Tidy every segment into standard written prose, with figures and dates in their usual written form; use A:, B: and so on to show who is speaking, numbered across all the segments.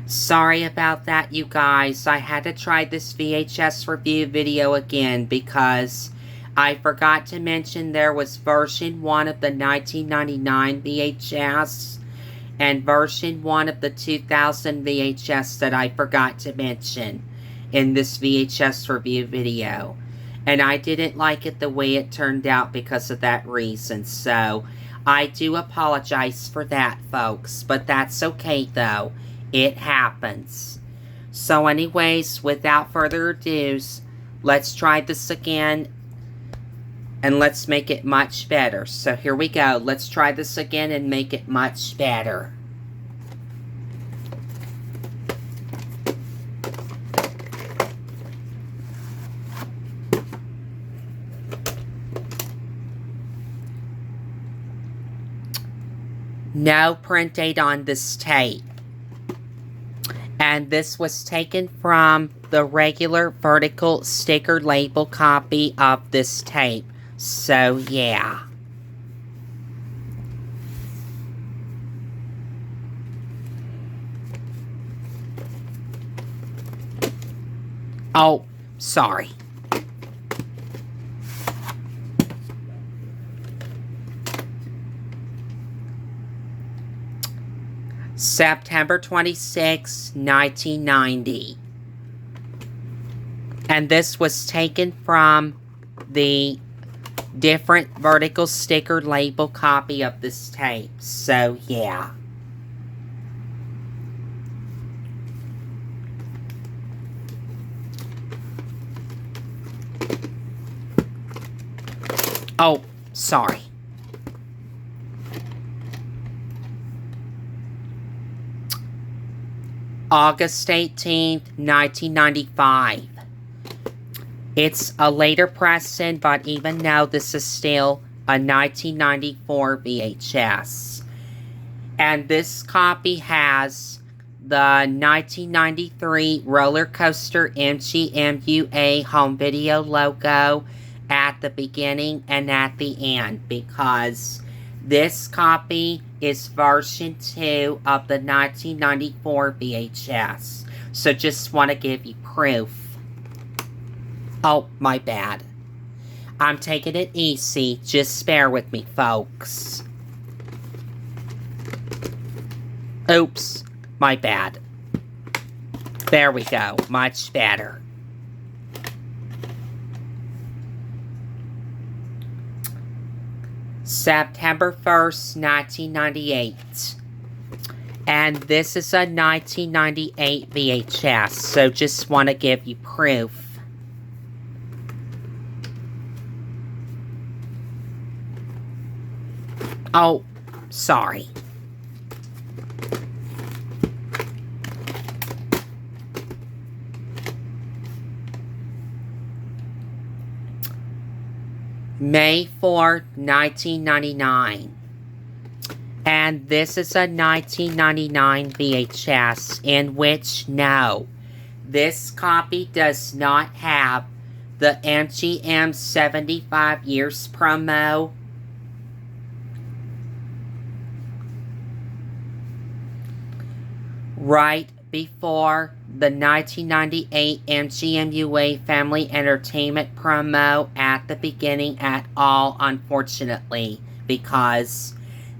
A: Sorry about that, you guys. I had to try this VHS review video again because I forgot to mention there was version 1 of the 1999 VHS and version 1 of the 2000 VHS that I forgot to mention in this VHS review video. And I didn't like it the way it turned out because of that reason. So, I do apologize for that, folks. But that's okay, though. It happens. So anyways, without further ado, let's try this again. And let's make it much better. So here we go. Let's try this again and make it much better. No print date on this tape. And this was taken from the regular vertical sticker label copy of this tape. So, yeah. Oh, sorry. September 26, 1990. And this was taken from the different vertical sticker label copy of this tape. So, yeah. Oh, sorry. August 18th, 1995. It's a later pressing, but even now this is still a 1994 VHS. And this copy has the 1993 Roller Coaster MGMUA home video logo at the beginning and at the end, because this copy is version 2 of the 1994 VHS. So just want to give you proof. Oh, my bad. I'm taking it easy. Just bear with me, folks. Oops, my bad. There we go. Much better. September 1st, 1998. And this is a 1998 VHS, so just want to give you proof. Oh, sorry. May 4th, 1999. And this is a 1999 VHS in which, no, this copy does not have the MGM 75 years promo. Right before the 1998 MGMUA Family Entertainment promo at the beginning at all, unfortunately, because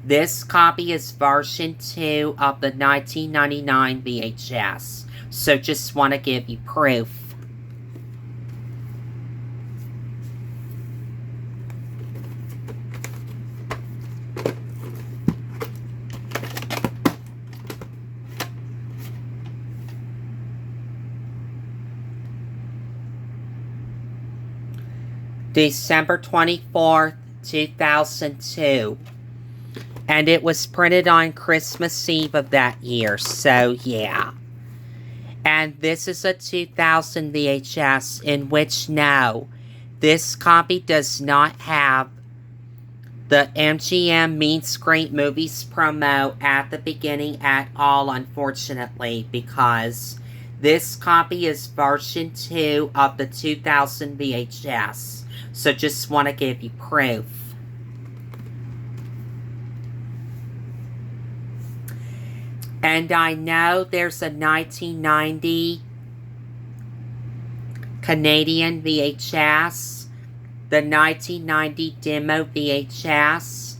A: this copy is version 2 of the 1999 VHS. So just want to give you proof. December 24th, 2002. And it was printed on Christmas Eve of that year, so yeah. And this is a 2000 VHS in which, no, this copy does not have the MGM Means Great Movies promo at the beginning at all, unfortunately, because this copy is version 2 of the 2000 VHS. So just want to give you proof. And I know there's a 1990 Canadian VHS, the 1990 demo VHS.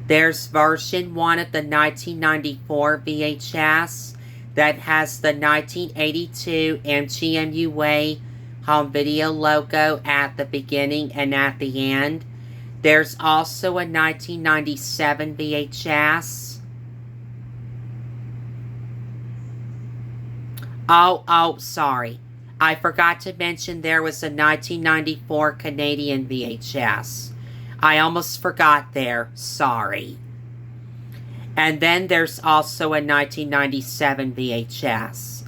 A: There's version 1 of the 1994 VHS that has the 1982 MGM home video logo at the beginning and at the end. There's also a 1997 VHS. Oh, sorry. I forgot to mention there was a 1994 Canadian VHS. I almost forgot there. Sorry. And then there's also a 1997 VHS.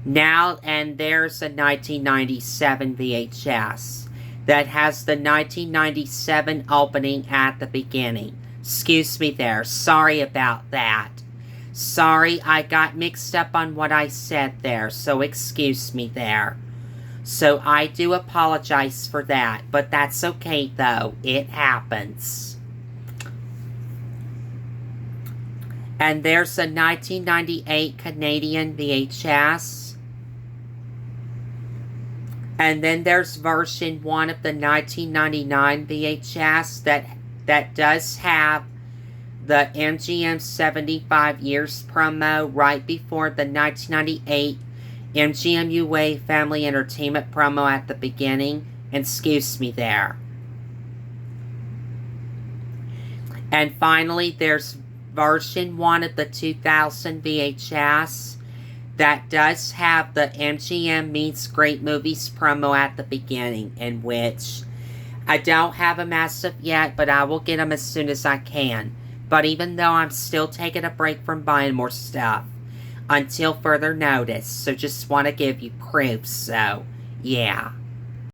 A: And there's a 1997 VHS that has the 1997 opening at the beginning. Excuse me there. Sorry about that. Sorry, I got mixed up on what I said there, so excuse me there. So I do apologize for that, but that's okay though. It happens. And there's a 1998 Canadian VHS. And then there's version 1 of the 1999 VHS that does have the MGM 75 years promo right before the 1998 MGM UA Family Entertainment promo at the beginning. Excuse me there. And finally, there's version 1 of the 2000 VHS that does have the MGM Meets Great Movies promo at the beginning, in which I don't have them as of yet, but I will get them as soon as I can. But even though I'm still taking a break from buying more stuff until further notice, so just want to give you proof, so yeah.